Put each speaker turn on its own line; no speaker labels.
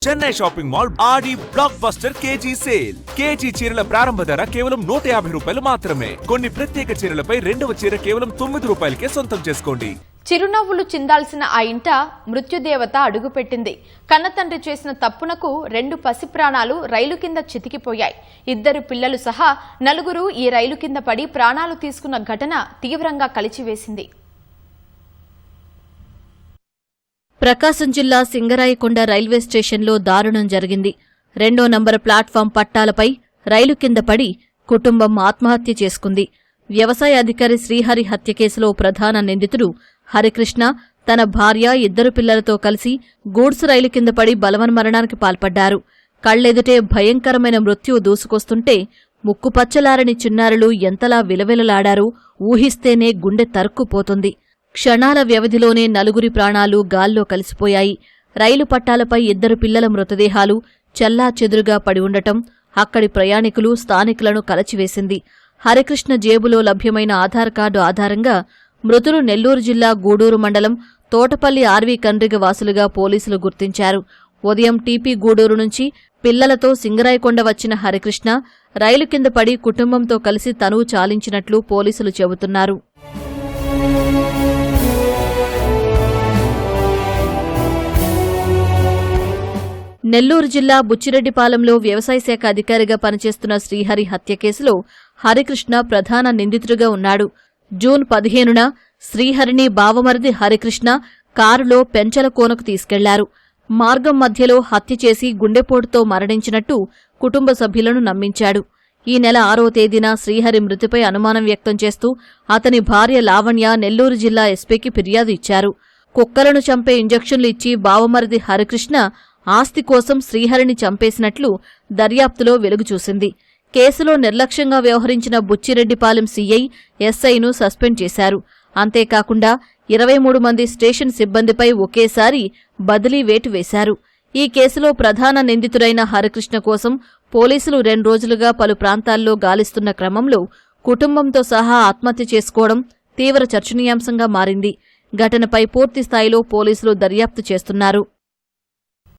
Chennai shopping mall Aadi blockbuster KG sale. KG చీరల ప్రారంభ ధర కేవలం 150 రూపాయలు మాత్రమే. కొన్ని ప్రత్యేక చీరలపై రెండవ చీర కేవలం 9 రూపాయలకే సొంతం చేసుకోండి.
చిరునవ్వులు చిందాల్సిన ఆ ఇంట మృత్యుదేవత అడుగుపెట్టింది. కన్నతండ్రి చేసిన తప్పునకు 2 పసి ప్రాణాలు రైలు కింద చితికిపోయాయి. 2 పిల్లలు సహా 4 ఈ రైలు కింద పడి ప్రాణాలు తీసుకున్న ఘటన తీవ్రంగా కలిచివేసింది.
ప్రకాశం జిల్లా సింగరాయకొండ రైల్వే స్టేషన్లో దారుణం జరిగింది. 2వ నంబరు ప్లాట్ఫామ్ పట్టాలపై రైలు కింద పడి కుటుంబం ఆత్మహత్య చేసుకుంది. వ్యవసాయ అధికారి శ్రీహరి హత్య కేసులో ప్రధాన నిందితుడు హరికృష్ణ తన భార్య 2 పిల్లలతో కలిసి గూడ్స్ రైలు కింద పడి బలవన్మరణానికి పాల్పడ్డారు. కళ్లెదుటే భయంకరమైన మృత్యువు దూసుకొస్తుంటే ముక్కుపచ్చలారని చిన్నారులు ఎంతలా విలవిలలాడారో ఊహిస్తేనే గుండె తరుక్కుపోతుంది. క్షణాల వ్యవధిలోనే 4 ప్రాణాలు గాల్లో కలిసిపోయాయి. రైలు పట్టాలపై 2 పిల్లల మృతదేహాలు చెల్లాచెదురుగా పడి ఉండటం అక్కడి ప్రయాణికులు స్థానికులను కలచివేసింది. హరికృష్ణ జేబులో లభ్యమైన ఆధార్ కార్డు ఆధారంగా మృతులు నెల్లూరు జిల్లా గూడూరు మండలం తోటపల్లి ఆర్వీ కండ్రిగ వాసులుగా పోలీసులు గుర్తించారు. ఉదయం టీపీ గూడూరు నుంచి పిల్లలతో సింగరాయకొండ వచ్చిన హరికృష్ణ రైలు కింద పడి కుటుంబంతో కలిసి తనువు చాలించినట్లు పోలీసులు చెబుతున్నారు. నెల్లూరు జిల్లా బుచ్చిరెడ్డిపాలెంలో వ్యవసాయ శాఖ అధికారిగా పనిచేస్తున్న శ్రీహరి హత్య కేసులో హరికృష్ణ ప్రధాన నిందితుడిగా ఉన్నాడు. జూన్ 15న శ్రీహరిని బావమరిది హరికృష్ణ కారులో పెంచలకోనకు తీసుకెళ్లారు. మార్గం మధ్యలో హత్య చేసి గుండెపోటుతో మరణించినట్టు కుటుంబ సభ్యులను నమ్మించాడు. ఈ నెల 6వ తేదీన శ్రీహరి మృతిపై అనుమానం వ్యక్తం చేస్తూ అతని భార్య లావణ్య నెల్లూరు జిల్లా ఎస్పీకి ఫిర్యాదు ఇచ్చారు. కుక్కలను చంపే ఇంజెక్షన్లు ఇచ్చి బావమరిది హరికృష్ణ ఆస్తి కోసం శ్రీహరిని చంపేసినట్లు దర్యాప్తులో వెలుగుచూసింది. కేసులో నిర్లక్ష్యంగా వ్యవహరించిన బుచ్చిరెడ్డిపాలెం సీఐ ఎస్ఐను సస్పెండ్ చేశారు. అంతేకాకుండా 23 మంది స్టేషన్ సిబ్బందిపై ఒకేసారి బదిలీ వేటు వేశారు. ఈ కేసులో ప్రధాన నిందితుడైన హరికృష్ణ కోసం పోలీసులు 2 రోజులుగా పలు ప్రాంతాల్లో గాలిస్తున్న క్రమంలో కుటుంబంతో సహా ఆత్మహత్య చేసుకోవడం తీవ్ర చర్చనీయాంశంగా మారింది. ఘటనపై పూర్తిస్థాయిలో పోలీసులు దర్యాప్తు చేస్తున్నారు.